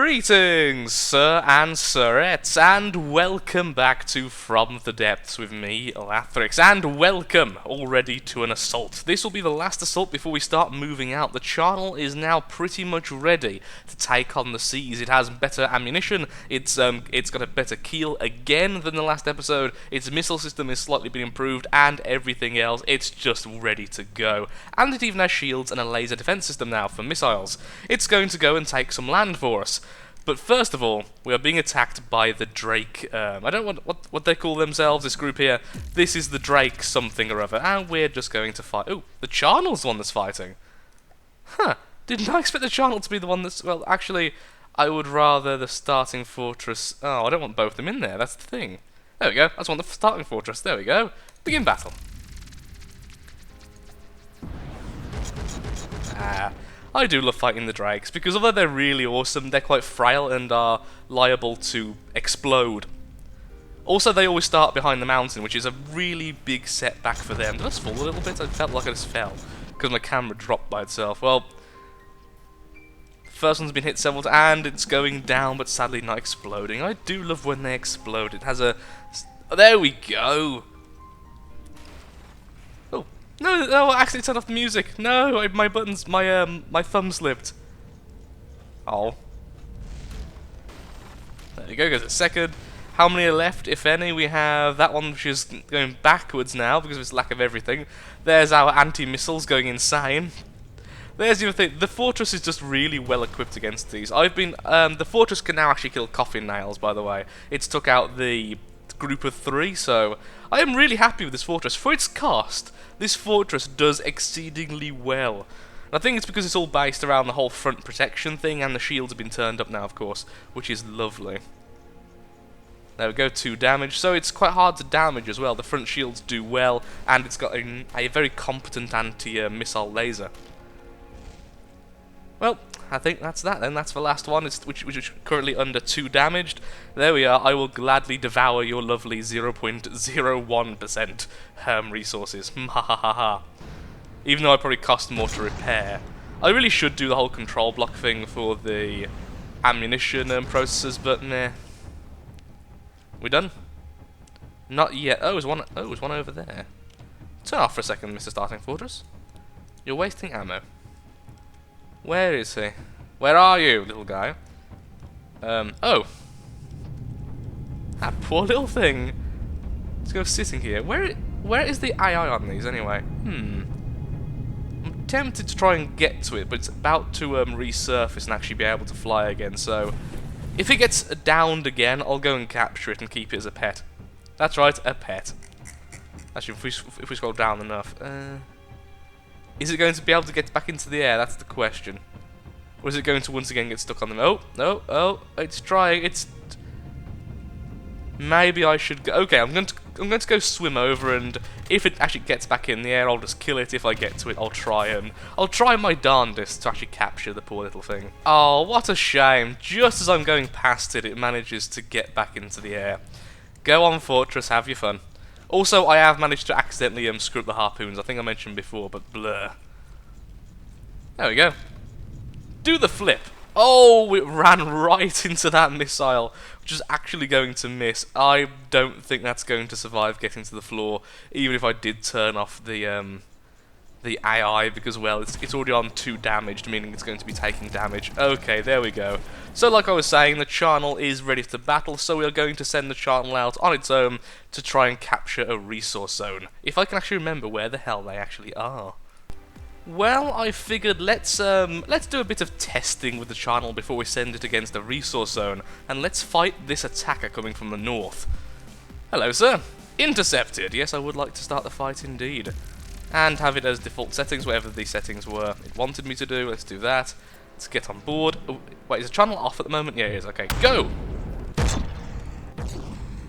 Greetings, sir and sirettes, and welcome back to From the Depths with me, Lathrix, and welcome already to an assault. This will be the last assault before we start moving out. The channel is now pretty much ready to take on the seas. It has better ammunition, it's got a better keel again than the last episode, its missile system is slightly been improved, and everything else, it's just ready to go. And it even has shields and a laser defense system now for missiles. It's going to go and take some land for us. But first of all, we are being attacked by the Drake, I don't know what they call themselves, this group here. This is the Drake something or other, and we're just going to fight. Oh, the Charnel's the one that's fighting. Huh, did not expect the Charnel to be the one that's, well, actually, I would rather the starting fortress. Oh, I don't want both of them in there, that's the thing. There we go, I just want the starting fortress, there we go. Begin battle. I do love fighting the Drakes, because although they're really awesome, they're quite frail and are liable to explode. Also, they always start behind the mountain, which is a really big setback for them. Did I just fall a little bit? I felt like I just fell, because my camera dropped by itself. Well, the first one's been hit several times, and it's going down, but sadly not exploding. I do love when they explode. It has a... There we go! No, I actually turned off the music. No, my buttons, my thumb slipped. Oh. There you go, goes a second. How many are left, if any? We have that one which is going backwards now because of its lack of everything. There's our anti-missiles going insane. There's the other thing, the fortress is just really well equipped against these. The fortress can now actually kill coffin nails, by the way. It's took out the group of 3, so I am really happy with this fortress. For its cost, this fortress does exceedingly well. And I think it's because it's all based around the whole front protection thing, and the shields have been turned up now, of course, which is lovely. There we go, 2 damage, so it's quite hard to damage as well. The front shields do well, and it's got a very competent anti-missile laser. Well, I think that's that then. That's the last one, which is currently under 2 damaged. There we are. I will gladly devour your lovely 0.01% resources. Ha. Even though I probably cost more to repair. I really should do the whole control block thing for the ammunition processors, but meh. We done? Not yet. Oh, there's one over there. Turn off for a second, Mr. Starting Fortress. You're wasting ammo. Where is he? Where are you, little guy? Oh. That poor little thing. Let's go sitting here. Where is the AI on these, anyway? I'm tempted to try and get to it, but it's about to resurface and actually be able to fly again, so... If it gets downed again, I'll go and capture it and keep it as a pet. That's right, a pet. Actually, if we scroll down enough... Is it going to be able to get back into the air? That's the question. Or is it going to once again get stuck on them? Oh, no, it's trying. It's... Maybe I should go... Okay, I'm going to go swim over, and if it actually gets back in the air, I'll just kill it. If I get to it, I'll try my darndest to actually capture the poor little thing. Oh, what a shame. Just as I'm going past it, it manages to get back into the air. Go on, Fortress, have your fun. Also, I have managed to accidentally screw up the harpoons. I think I mentioned before, but blur. There we go. Do the flip. Oh, it ran right into that missile, which is actually going to miss. I don't think that's going to survive getting to the floor, even if I did turn off the AI, because, well, it's already on 2 damaged, meaning it's going to be taking damage. Okay, there we go. So, like I was saying, the Charnel is ready to battle, so we are going to send the Charnel out on its own to try and capture a resource zone. If I can actually remember where the hell they actually are. Well, I figured let's do a bit of testing with the Charnel before we send it against a resource zone, and let's fight this attacker coming from the north. Hello, sir. Intercepted. Yes, I would like to start the fight indeed. And have it as default settings, whatever the settings were it wanted me to do. Let's do that. Let's get on board. Oh, wait, is the Channel off at the moment? Yeah, it is. Okay, go!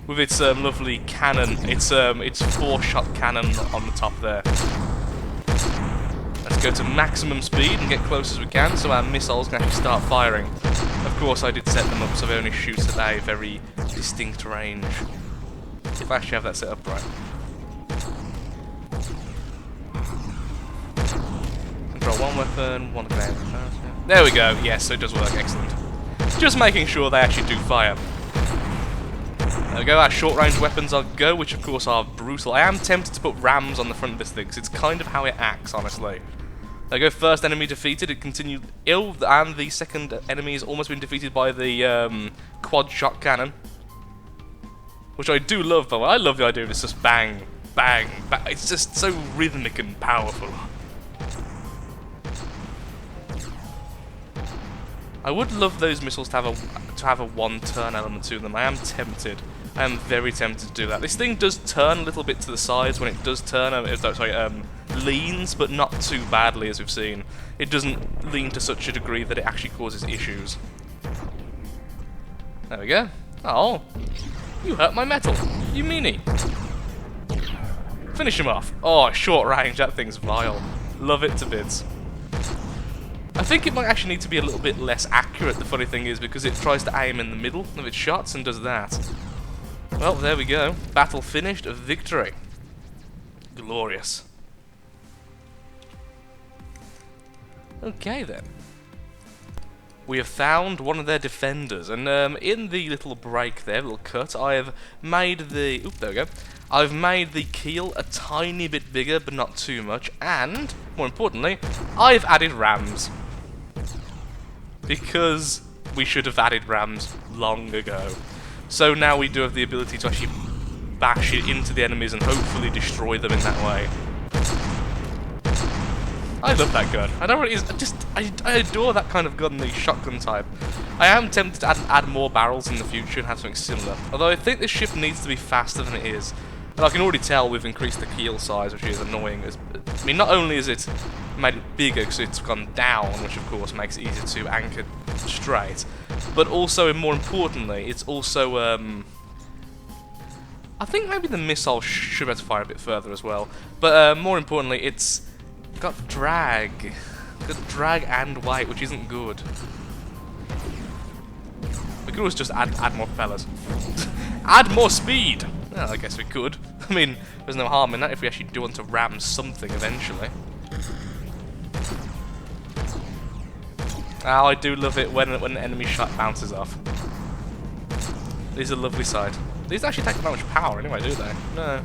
With its lovely cannon, its 4-shot cannon on the top there. Let's go to maximum speed and get close as we can so our missiles can actually start firing. Of course, I did set them up so they only shoot at a very distinct range. If I actually have that set up right. Control one weapon, one grenade. There we go. Yes, so it does work. Excellent. Just making sure they actually do fire. There we go, our short-range weapons are go, which of course are brutal. I am tempted to put rams on the front of this thing, because it's kind of how it acts, honestly. There we go, first enemy defeated, it continued ill, and the second enemy has almost been defeated by the quad-shot cannon. Which I do love, by the way. I love the idea of it's just bang, bang, bang. It's just so rhythmic and powerful. I would love those missiles to have a one-turn element to them. I am tempted. I am very tempted to do that. This thing does turn a little bit to the sides when it does turn. Leans, but not too badly, as we've seen. It doesn't lean to such a degree that it actually causes issues. There we go. Oh, you hurt my metal, you meanie. Finish him off. Oh, short range, that thing's vile. Love it to bits. I think it might actually need to be a little bit less accurate, the funny thing is, because it tries to aim in the middle of its shots and does that. Well, there we go. Battle finished, victory. Glorious. Okay then. We have found one of their defenders, and in the little break there, little cut, I have made the... Oop, there we go. I've made the keel a tiny bit bigger, but not too much, and, more importantly, I've added rams. Because we should have added rams long ago. So now we do have the ability to actually bash it into the enemies and hopefully destroy them in that way. I love that gun. I don't really... I adore that kind of gun, the shotgun type. I am tempted to add more barrels in the future and have something similar. Although I think this ship needs to be faster than it is. And I can already tell we've increased the keel size, which is annoying. I mean, not only is it made it bigger because it's gone down, which of course makes it easier to anchor straight, but also, and more importantly, it's also, I think maybe the missile should be able to fire a bit further as well. But more importantly, it's got drag. Got drag and weight, which isn't good. We could always just add more propellers. Add more speed! Well, I guess we could. I mean, there's no harm in that if we actually do want to ram something eventually. Oh, I do love it when an enemy shot bounces off. These are a lovely sight. These actually take that much power anyway, do they? No.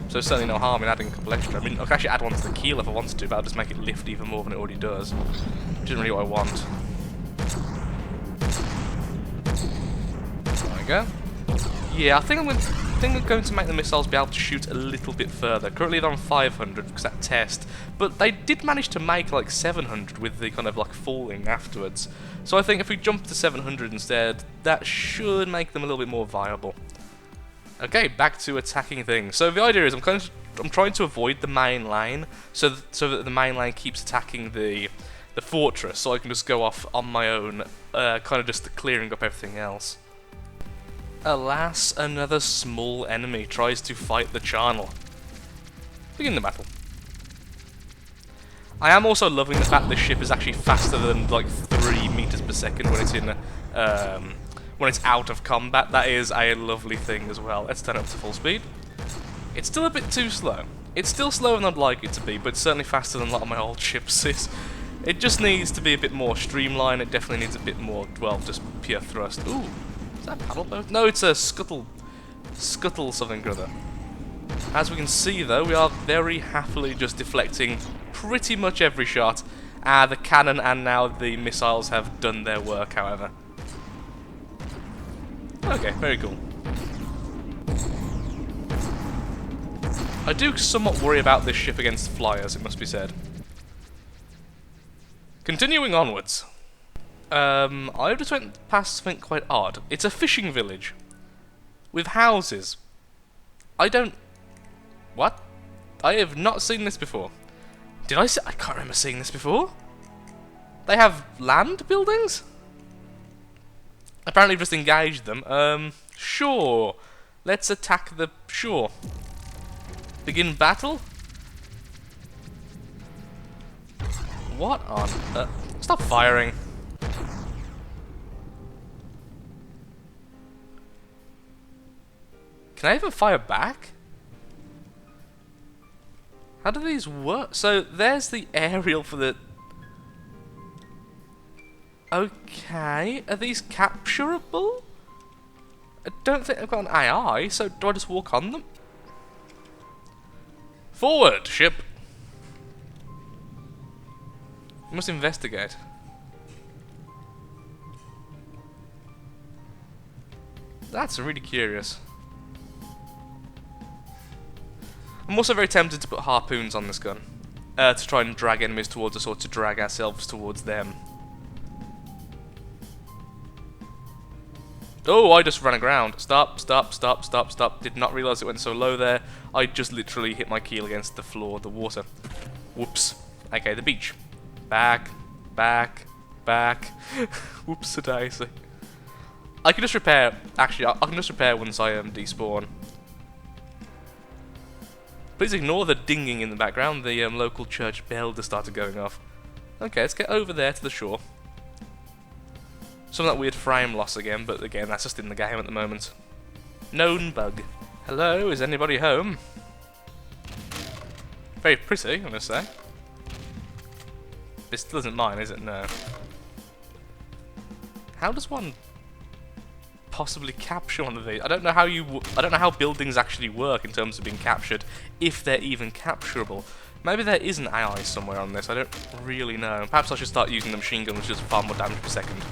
So certainly no harm in adding a couple extra. I mean, I could actually add one to the keel if I wanted to, but I'll just make it lift even more than it already does. Which isn't really what I want. There we go. Yeah, I think I'm going to make the missiles be able to shoot a little bit further. Currently they're on 500 because that test, but they did manage to make like 700 with the kind of like falling afterwards. So I think if we jump to 700 instead, that should make them a little bit more viable. Okay, back to attacking things. So the idea is I'm trying to avoid the main line, so that the main line keeps attacking the fortress, so I can just go off on my own, kind of just clearing up everything else. Alas, another small enemy tries to fight the channel. Begin the battle. I am also loving the fact this ship is actually faster than like 3 meters per second when it's in when it's out of combat. That is a lovely thing as well. Let's turn it up to full speed. It's still a bit too slow. It's still slower than I'd like it to be, but it's certainly faster than a lot of my old ships is. It just needs to be a bit more streamlined. It definitely needs a bit more, well, just pure thrust. Ooh. Is that a paddle boat? No, it's a scuttle something or other. As we can see though, we are very happily just deflecting pretty much every shot. The cannon and now the missiles have done their work, however. Okay, very cool. I do somewhat worry about this ship against flyers, it must be said. Continuing onwards. I just went past something quite odd. It's a fishing village. With houses. I have not seen this before. Did I can't remember seeing this before. They have land buildings? Apparently I've just engaged them. Sure. Let's attack the... Sure. Begin battle? What on... stop firing. Can I even fire back? How do these work? So there's the aerial for the... Okay, are these capturable? I don't think I've got an AI, so do I just walk on them? Forward, ship! We must investigate. That's really curious. I'm also very tempted to put harpoons on this gun. To try and drag enemies towards us or to drag ourselves towards them. Oh, I just ran aground. Stop, stop, stop, stop, stop. Did not realise it went so low there. I just literally hit my keel against the floor of the water. Whoops. Okay, the beach. Back, back, back. Whoops-a-daisy. I can just repair. Actually, I can just repair once I despawn. Please ignore the dinging in the background. The local church bell just started going off. Okay, let's get over there to the shore. Some of that weird frame loss again, but again, that's just in the game at the moment. Known bug. Hello, is anybody home? Very pretty, I must say. This still isn't mine, is it? No. How does one possibly capture one of these? I don't know how I don't know how buildings actually work in terms of being captured, if they're even capturable. Maybe there is an AI somewhere on this. I don't really know. Perhaps I should start using the machine gun, which does far more damage per second.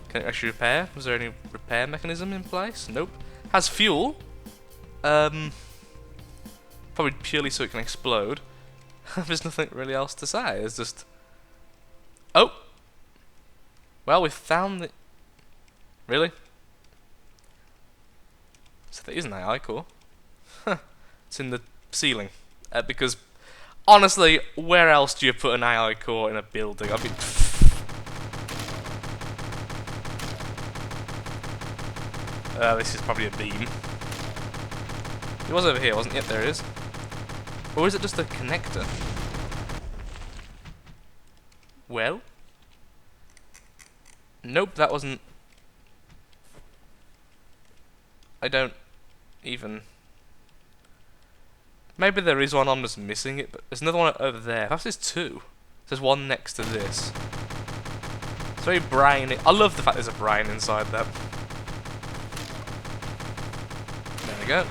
Can it actually repair? Was there any repair mechanism in place? Nope. Has fuel. Probably purely so it can explode. There's nothing really else to say. It's just... Oh! Well, we found the... Really? So there is an AI core. Huh. It's in the ceiling. Because, honestly, where else do you put an AI core in a building? I mean... this is probably a beam. It was over here, wasn't it? Yep, there it is. Or is it just a connector? Well? Nope, that wasn't... I don't even... Maybe there is one, I'm just missing it, but there's another one over there. Perhaps there's two. There's one next to this. It's very brainy. I love the fact there's a brain inside that. There we go.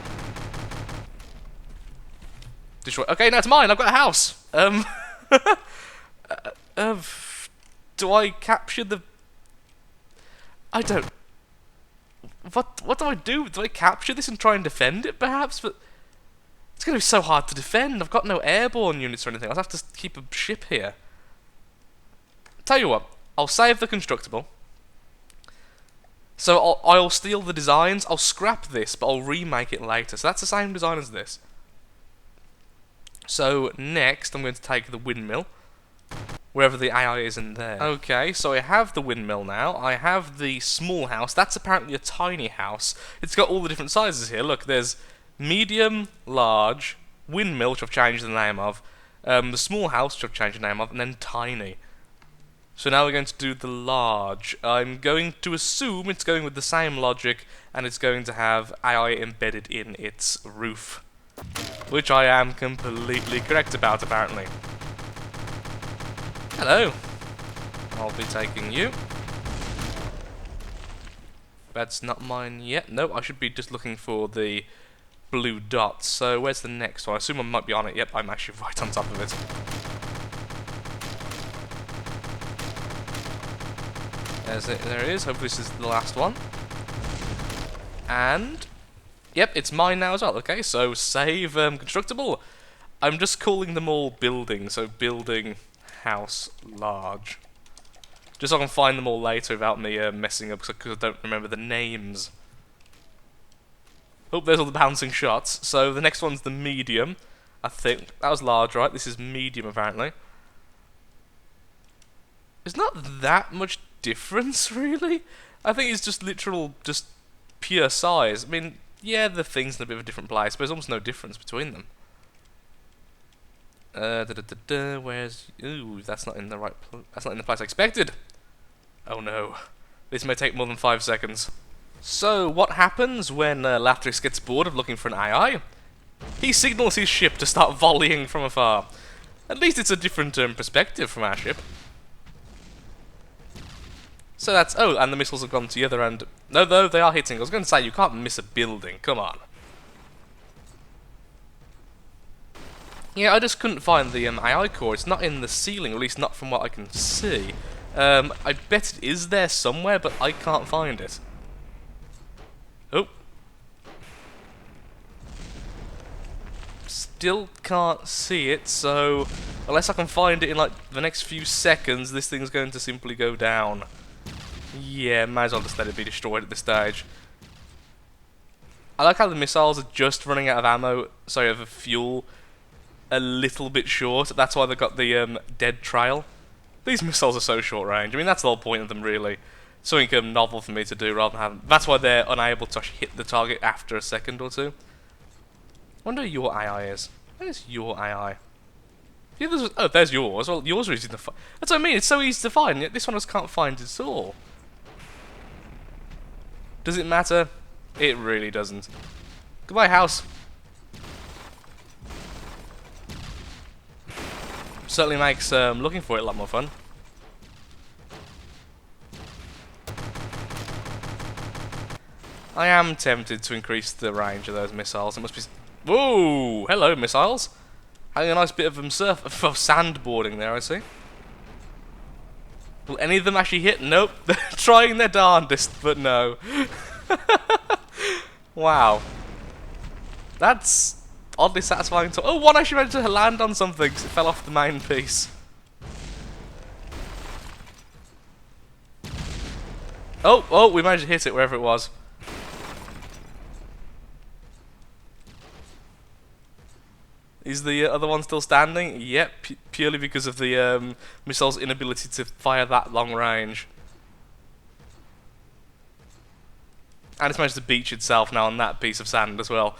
Destroy. Okay, now it's mine. I've got a house. Do I capture the... I don't... What do I do? Do I capture this and try and defend it, perhaps? But it's going to be so hard to defend. I've got no airborne units or anything. I'll have to keep a ship here. Tell you what. I'll save the constructible. So I'll steal the designs. I'll scrap this, but I'll remake it later. So that's the same design as this. So next, I'm going to take the windmill. Wherever the AI is in there. Okay, so I have the windmill now. I have the small house. That's apparently a tiny house. It's got all the different sizes here. Look, there's medium, large, windmill, which I've changed the name of, the small house, which I've changed the name of, and then tiny. So now we're going to do the large. I'm going to assume it's going with the same logic, and it's going to have AI embedded in its roof. Which I am completely correct about, apparently. Hello. I'll be taking you. That's not mine yet. No, I should be just looking for the blue dots. So where's the next one? I assume I might be on it. Yep, I'm actually right on top of it. There it is. Hopefully this is the last one. And... Yep, it's mine now as well. Okay, so save constructible. I'm just calling them all building. So building... house large, just so I can find them all later without me messing up, because I don't remember the names. Oh, there's all the bouncing shots. So the next one's the medium. I think that was large, right? This is medium, apparently. There's not that much difference, really. I think it's just literal, just pure size. I mean, yeah, the thing's in a bit of a different place, but there's almost no difference between them. Where's... Ooh, that's not in the right... That's not in the place I expected! Oh no. This may take more than 5 seconds. So, what happens when Lathrix gets bored of looking for an AI? He signals his ship to start volleying from afar. At least it's a different perspective from our ship. So that's... Oh, and the missiles have gone to the other end. No, they are hitting. I was going to say, you can't miss a building. Come on. Yeah, I just couldn't find the AI core. It's not in the ceiling, or at least not from what I can see. I bet it is there somewhere, but I can't find it. Oh. Still can't see it, so... Unless I can find it in, like, the next few seconds, this thing's going to simply go down. Yeah, might as well just let it be destroyed at this stage. I like how the missiles are just running out of ammo, sorry, of fuel, a little bit short. That's why they got the dead trail. These missiles are so short range. I mean, that's the whole point of them, really. Something novel for me to do rather than have... That's why they're unable to actually hit the target after a second or two. I wonder who your AI is. Where's your AI? Yeah, oh, there's yours. Well, yours are easy to find. That's what I mean, it's so easy to find, yet this one I just can't find it at all. Does it matter? It really doesn't. Goodbye, house. Certainly makes looking for it a lot more fun. I am tempted to increase the range of those missiles. It must be... Whoa! Hello, missiles. Having a nice bit of sandboarding there, I see. Will any of them actually hit? Nope. They're trying their darndest, but no. Wow. That's oddly satisfying to... Oh, one actually managed to land on something because it fell off the main piece. Oh, we managed to hit it wherever it was. Is the other one still standing? Yep, purely because of the missile's inability to fire that long range. And it's managed to beach itself now on that piece of sand as well.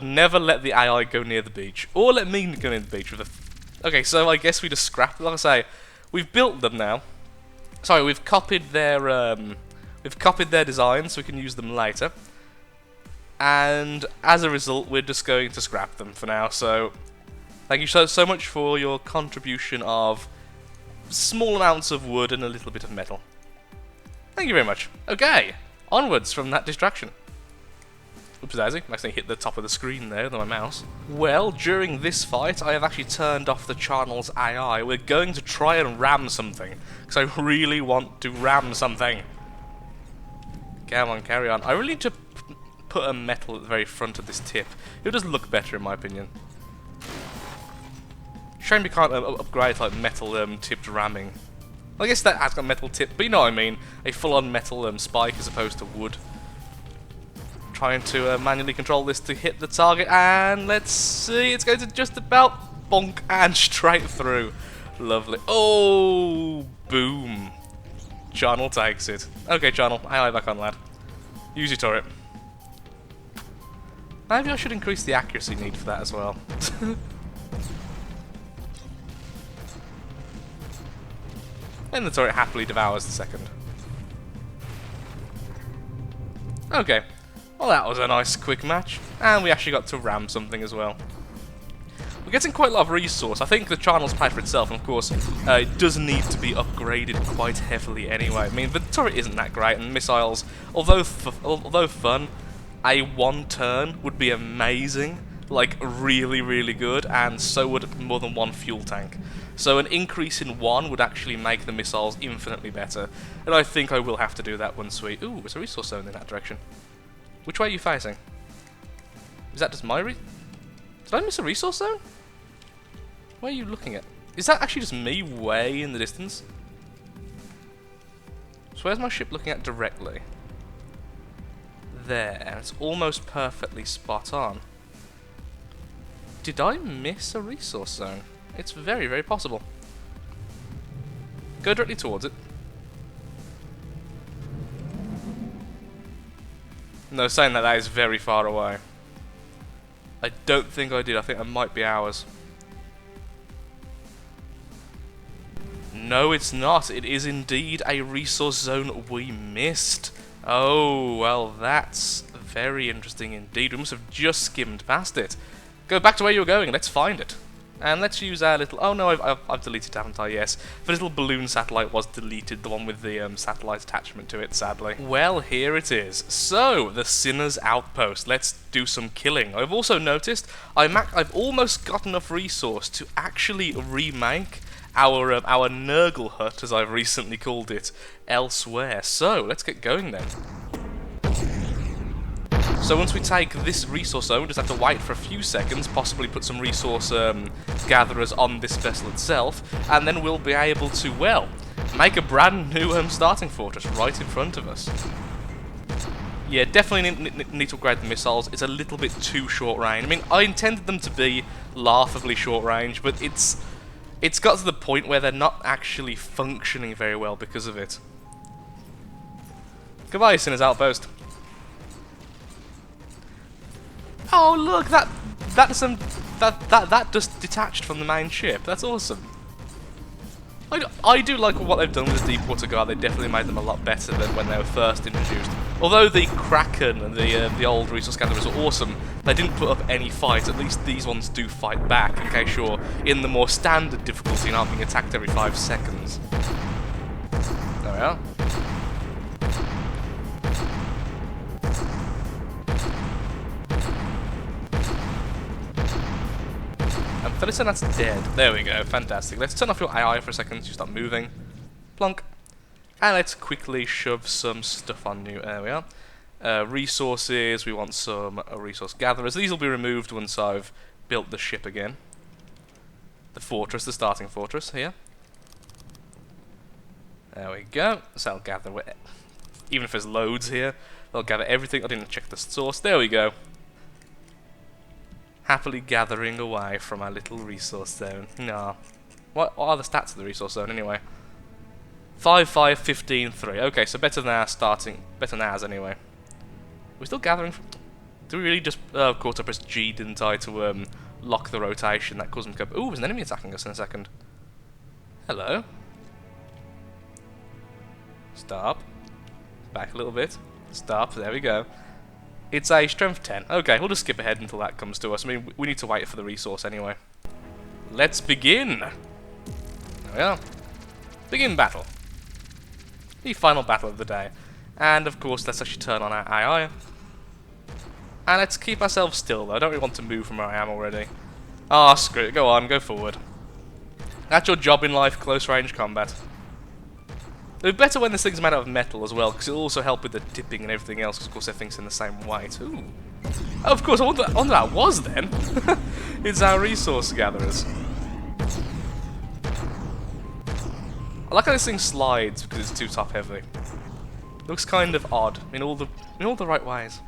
Never let the AI go near the beach. Or let me go near the beach with a... Okay, so I guess we just scrap them. Like I say, we've built them now. Sorry, we've copied their design so we can use them later. And as a result, we're just going to scrap them for now. So, thank you so much for your contribution of small amounts of wood and a little bit of metal. Thank you very much. Okay, onwards from that distraction. Oops, daisy. I accidentally hit the top of the screen there with my mouse. Well, during this fight, I have actually turned off the channel's AI. We're going to try and ram something, because I really want to ram something. Come on, carry on. I really need to put a metal at the very front of this tip. It does look better in my opinion. Shame we can't upgrade to like metal tipped ramming. I guess that has got metal tip, but you know what I mean. A full-on metal spike as opposed to wood. Trying to manually control this to hit the target, and let's see, it's going to just about bonk and straight through. Lovely. Oh, boom. Channel takes it. Okay, Channel, AI back on, lad. Use your turret. Maybe I should increase the accuracy need for that as well. And the turret happily devours the second. Okay. Well, that was a nice quick match. And we actually got to ram something as well. We're getting quite a lot of resource. I think the channel's paid for itself, and of course, it does need to be upgraded quite heavily anyway. I mean, the turret isn't that great, and missiles, although fun, a one turn would be amazing, like really, really good, and so would more than one fuel tank. So an increase in one would actually make the missiles infinitely better, and I think I will have to do that once we... Ooh, there's a resource zone in that direction. Which way are you facing? Is that just my Did I miss a resource zone? Where are you looking at? Is that actually just me way in the distance? So where's my ship looking at directly? There, and it's almost perfectly spot on. Did I miss a resource zone? It's very, very possible. Go directly towards it. No, saying that is very far away. I don't think I did. I think that might be ours. No, it's not. It is indeed a resource zone we missed. Oh, well, that's very interesting indeed. We must have just skimmed past it. Go back to where you were going. Let's find it. And let's use our little... Oh no, I've deleted it, haven't I? Yes. The little balloon satellite was deleted, the one with the satellite attachment to it, sadly. Well, here it is. So, the Sinner's Outpost. Let's do some killing. I've also noticed I've almost got enough resource to actually remake our Nurgle hut, as I've recently called it, elsewhere. So, let's get going then. So once we take this resource zone, we just have to wait for a few seconds, possibly put some resource gatherers on this vessel itself, and then we'll be able to, well, make a brand new starting fortress right in front of us. Yeah, definitely need to upgrade the missiles. It's a little bit too short range. I mean, I intended them to be laughably short range, but it's got to the point where they're not actually functioning very well because of it. Goodbye, Sinner's Outpost. Oh look, that just detached from the main ship. That's awesome. I do like what they've done with the Deepwater Guard. They definitely made them a lot better than when they were first introduced. Although the Kraken and the old resource gatherers are awesome, they didn't put up any fight. At least these ones do fight back, in case you're in the more standard difficulty and aren't being attacked every 5 seconds. There we are. And Felicity, that's dead. There we go, fantastic. Let's turn off your AI for a second so you start moving. Plunk. And let's quickly shove some stuff on you. There we are. Resources, we want some resource gatherers. These will be removed once I've built the ship again. The fortress, the starting fortress here. There we go. So I'll gather, even if there's loads here, they'll gather everything. I didn't check the source. There we go. Happily gathering away from our little resource zone. No. What are the stats of the resource zone anyway? 5, 5, 15, 3. Okay, so better than ours better than ours anyway. We're still gathering from... Do we really just... Oh, of course I pressed G, didn't I, to lock the rotation. That caused me to go... Ooh, there's an enemy attacking us in a second. Hello. Stop. Back a little bit. Stop, there we go. It's a strength 10. Okay, we'll just skip ahead until that comes to us. I mean, we need to wait for the resource anyway. Let's begin! There we are. Begin battle. The final battle of the day. And, of course, let's actually turn on our AI. And let's keep ourselves still, though. I don't really want to move from where I am already. Ah, screw it. Go on, go forward. That's your job in life, close-range combat. It'd be better when this thing's made out of metal as well, because it'll also help with the tipping and everything else, because of course everything's in the same weight. Ooh. Oh, of course, I wonder what that was then. It's our resource gatherers. I like how this thing slides because it's too top heavy. Looks kind of odd in all the right ways.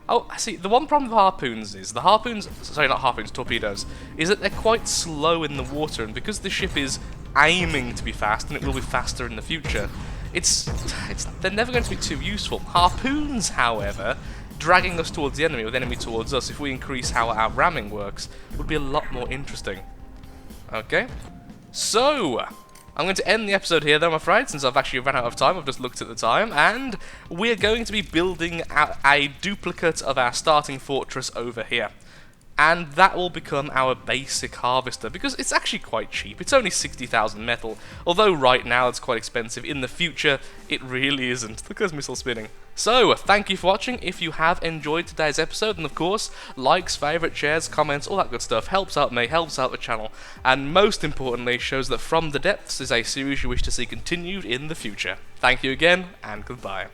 Oh, I see. The one problem with harpoons is sorry, not harpoons, torpedoes, is that they're quite slow in the water, and because the ship is aiming to be fast, and it will be faster in the future, they're never going to be too useful. Harpoons, however, dragging us towards the enemy, or the enemy towards us, if we increase how our ramming works, would be a lot more interesting. Okay, so I'm going to end the episode here, though, I'm afraid, since I've actually run out of time. I've just looked at the time, and we're going to be building a duplicate of our starting fortress over here. And that will become our basic harvester, because it's actually quite cheap. It's only 60,000 metal, although right now it's quite expensive. In the future, it really isn't. Look at those missiles spinning. So, thank you for watching. If you have enjoyed today's episode, and of course, likes, favourites, shares, comments, all that good stuff helps out me, helps out the channel, and most importantly, shows that From the Depths is a series you wish to see continued in the future. Thank you again, and goodbye.